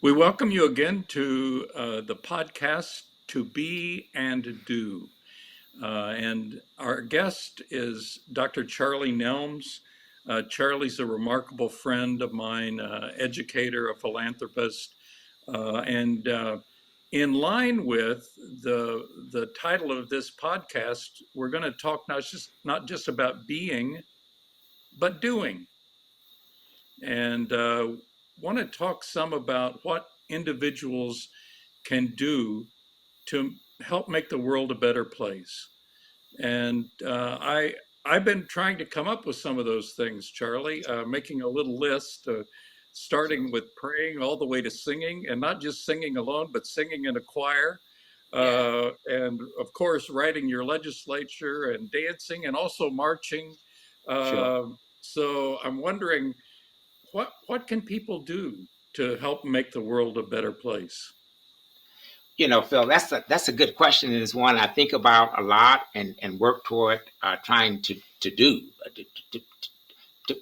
We welcome you again to the podcast To Be and Do. And our guest is Dr. Charlie Nelms. Charlie's a remarkable friend of mine, educator, a philanthropist, and in line with the title of this podcast, we're going to talk not just about being, but doing, and want to talk some about what individuals can do to help make the world a better place. And I've been trying to come up with some of those things, Charlie, making a little list, starting Sure. with praying all the way to singing, and not just singing alone, but singing in a choir. Yeah. And of course, writing your legislature and dancing and also marching. Sure. So I'm wondering, what can people do to help make the world a better place? Phil, that's a good question, and it's one I think about a lot and work toward trying to do, to, to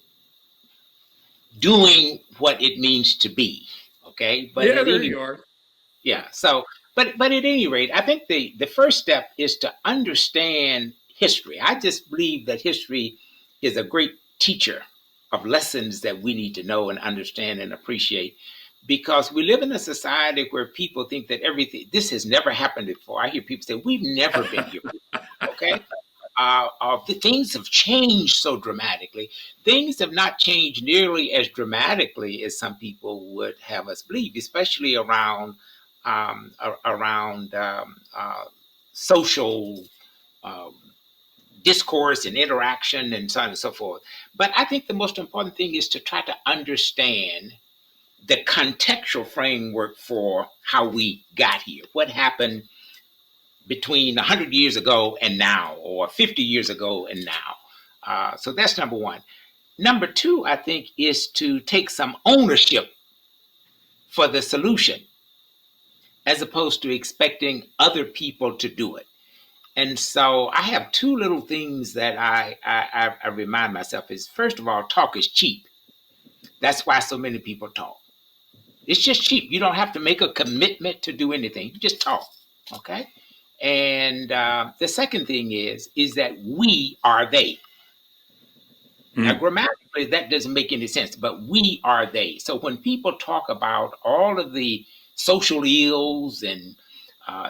doing what it means to be. Okay, but Yeah, at there any you are. yeah, so but at any rate, I think the first step is to understand history. I just believe that history is a great teacher of lessons that we need to know and understand and appreciate because we live in a society where people think that everything this has never happened before. I hear people say we've never been here before. Okay, the things have changed so dramatically. Things have not changed nearly as dramatically as some people would have us believe, especially around social um, discourse and interaction and so on and so forth. But I think the most important thing is to try to understand the contextual framework for how we got here. What happened between 100 years ago and now, or 50 years ago and now. So that's number one. Number two, I think, is to take some ownership for the solution as opposed to expecting other people to do it. And so I have two little things that I remind myself is first of all, talk is cheap. That's why so many people talk. It's just cheap. You don't have to make a commitment to do anything. You just talk. Okay. And the second thing is that we are they. Now, Hmm. grammatically, that doesn't make any sense, but we are they. So when people talk about all of the social ills and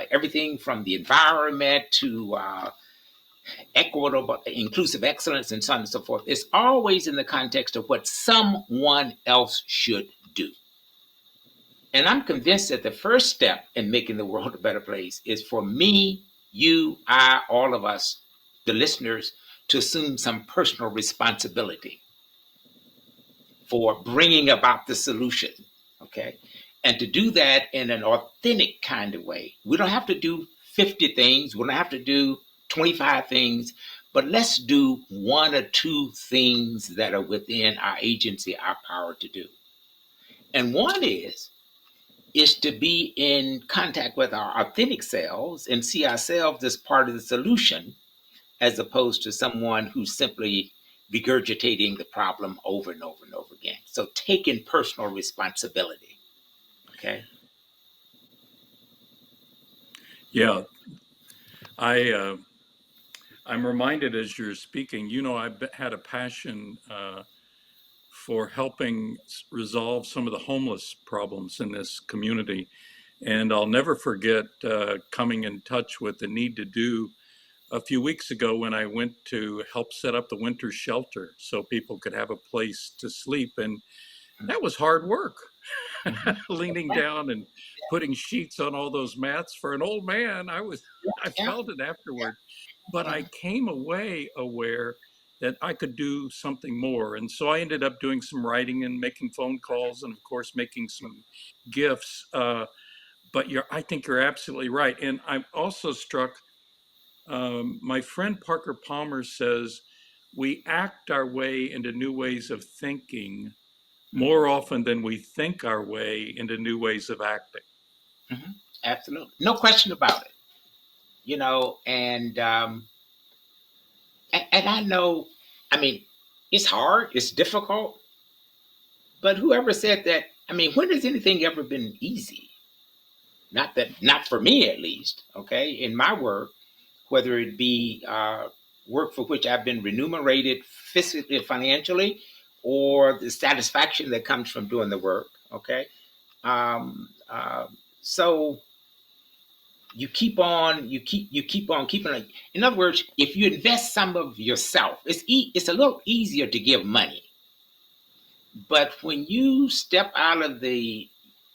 everything from the environment to equitable, inclusive excellence, and so on and so forth, it's always in the context of what someone else should do. And I'm convinced that the first step in making the world a better place is for me, you, I, all of us, the listeners, to assume some personal responsibility for bringing about the solution. Okay. And to do that in an authentic kind of way. We don't have to do 50 things, we don't have to do 25 things, but let's do one or two things that are within our agency, our power to do. And one is to be in contact with our authentic selves and see ourselves as part of the solution as opposed to someone who's simply regurgitating the problem over and over and over again. So taking personal responsibility. Okay. Yeah, I I'm reminded as you're speaking. I've had a passion for helping resolve some of the homeless problems in this community, and I'll never forget coming in touch with the need to do a few weeks ago when I went to help set up the winter shelter so people could have a place to sleep, and that was hard work. Mm-hmm. Leaning Right. down and putting sheets on all those mats for an old man. I Yeah. felt it afterward, but Yeah. I came away aware that I could do something more. And so I ended up doing some writing and making phone calls and of course making some gifts. But I think you're absolutely right. And I'm also struck, my friend Parker Palmer says, we act our way into new ways of thinking Mm-hmm. more often than we think our way into new ways of acting. Mm-hmm. Absolutely. No question about it. And I know, I mean, it's hard, it's difficult, but whoever said that I mean, when has anything ever been easy? Not for me at least. Okay, in my work, whether it be work for which I've been remunerated physically, financially, or the satisfaction that comes from doing the work. Okay, um, uh, so you keep on keeping it. In other words, if you invest some of yourself, it's a little easier to give money. But when you step out of the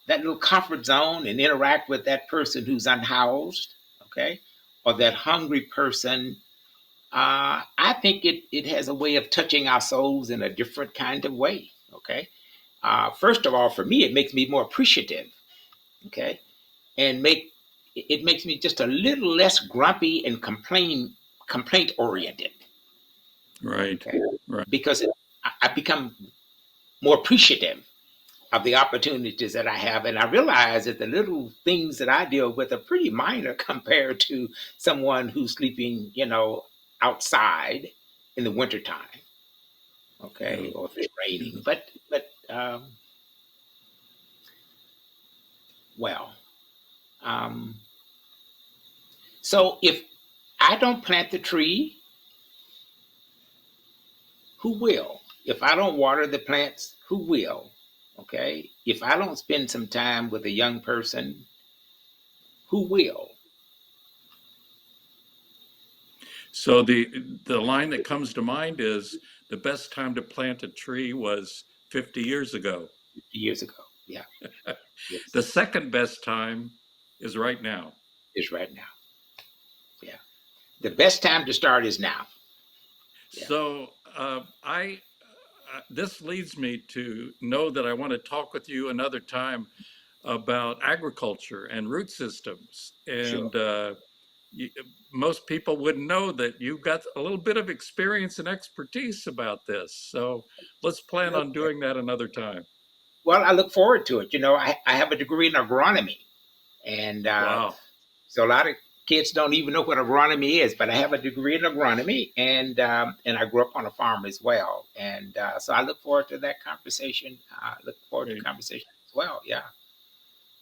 that little comfort zone and interact with that person who's unhoused, okay, or that hungry person, I think it has a way of touching our souls in a different kind of way. Okay, first of all, for me, it makes me more appreciative. Okay, and it makes me just a little less grumpy and complaint oriented. Right. Okay, Right. because I become more appreciative of the opportunities that I have. And I realize that the little things that I deal with are pretty minor compared to someone who's sleeping, outside in the wintertime, Yeah. okay, or if it's Yeah. raining. But well, um, so if I don't plant the tree, who will? If I don't water the plants, who will? Okay. If I don't spend some time with a young person, who will? So the line that comes to mind is the best time to plant a tree was 50 years ago. Years ago. Yeah. Yes. The second best time is right now. Is right now. Yeah. The best time to start is now. Yeah. So I this leads me to know that I want to talk with you another time about agriculture and root systems. Sure. And you, most people wouldn't know that you've got a little bit of experience and expertise about this. So let's plan on Okay. doing that another time. Well, I look forward to it. I have a degree in agronomy, and Wow. so a lot of kids don't even know what agronomy is. But I have a degree in agronomy, and I grew up on a farm as well. And so I look forward to that conversation. I look forward to Great. conversation as well. Yeah.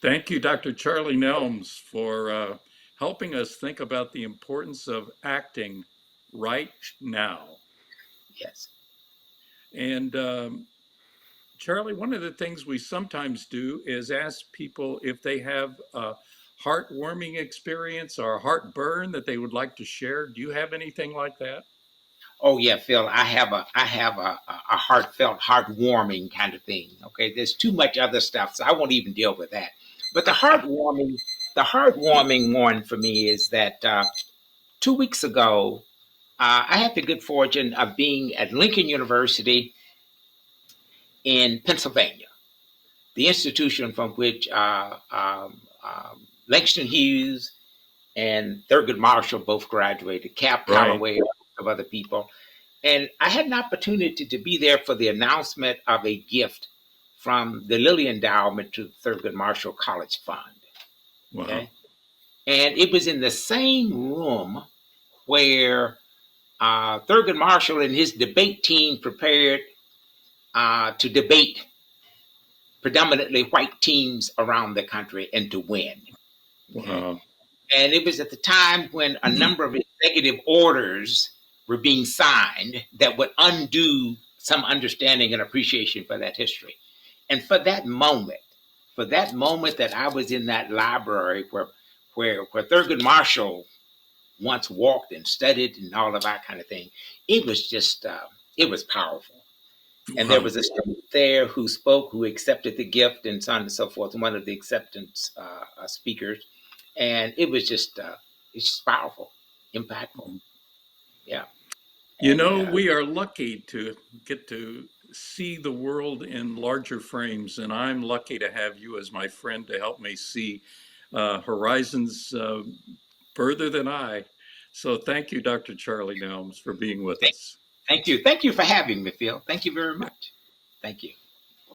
Thank you, Dr. Charlie Nelms, for helping us think about the importance of acting right now. Yes. And Charlie, one of the things we sometimes do is ask people if they have a heartwarming experience or a heartburn that they would like to share. Do you have anything like that? Oh yeah, Phil. I have a heartfelt, heartwarming kind of thing. Okay, there's too much other stuff, so I won't even deal with that. But the heartwarming one for me is that 2 weeks ago, I had the good fortune of being at Lincoln University in Pennsylvania, the institution from which Langston Hughes and Thurgood Marshall both graduated, Cap Right. Calloway, of other people. And I had an opportunity to be there for the announcement of a gift from the Lilly Endowment to Thurgood Marshall College Fund. Wow. Okay. And it was in the same room where Thurgood Marshall and his debate team prepared to debate predominantly white teams around the country and to win. Okay. Wow. And it was at the time when a number of executive orders were being signed that would undo some understanding and appreciation for that history. And for that moment that I was in that library where Thurgood Marshall once walked and studied and all of that kind of thing, it was just it was powerful. And there Wow. was a student there who spoke, who accepted the gift, and so on and so forth. One of the acceptance speakers, and it's just powerful, impactful. Yeah, You and know, we are lucky to get to see the world in larger frames, and I'm lucky to have you as my friend to help me see horizons further than I. So thank you, Dr. Charlie Nelms, for being with thank, us. thank you for having me, Phil. Thank you very much. Thank you.